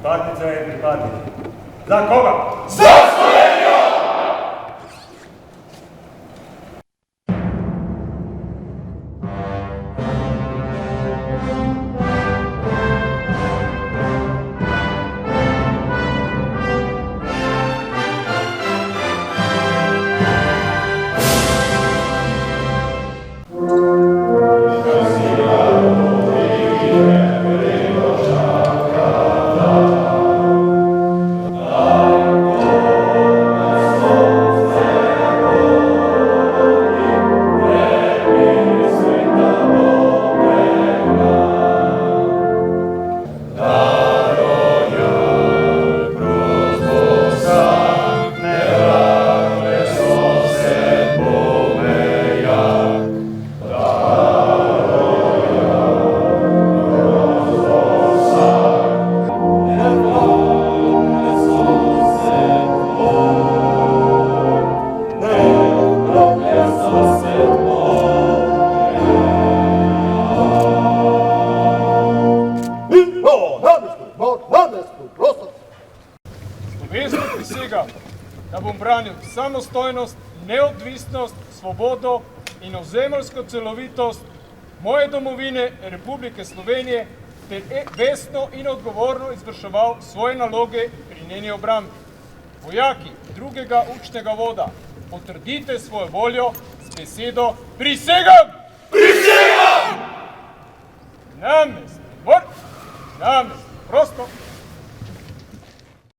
pripadnice in pripadniki. Za koga? Za Slovenijo! Slovensko prisegam, da bom branil samostojnost, neodvisnost, svobodo in ozemeljsko celovitost moje domovine Republike Slovenije ter vestno in odgovorno izvrševal svoje naloge pri njeni obrambi. Vojaki drugega učnega voda, potrdite svojo voljo z besedo prisegam! Prisegam! Na mesto, mor, na mesto, prosto.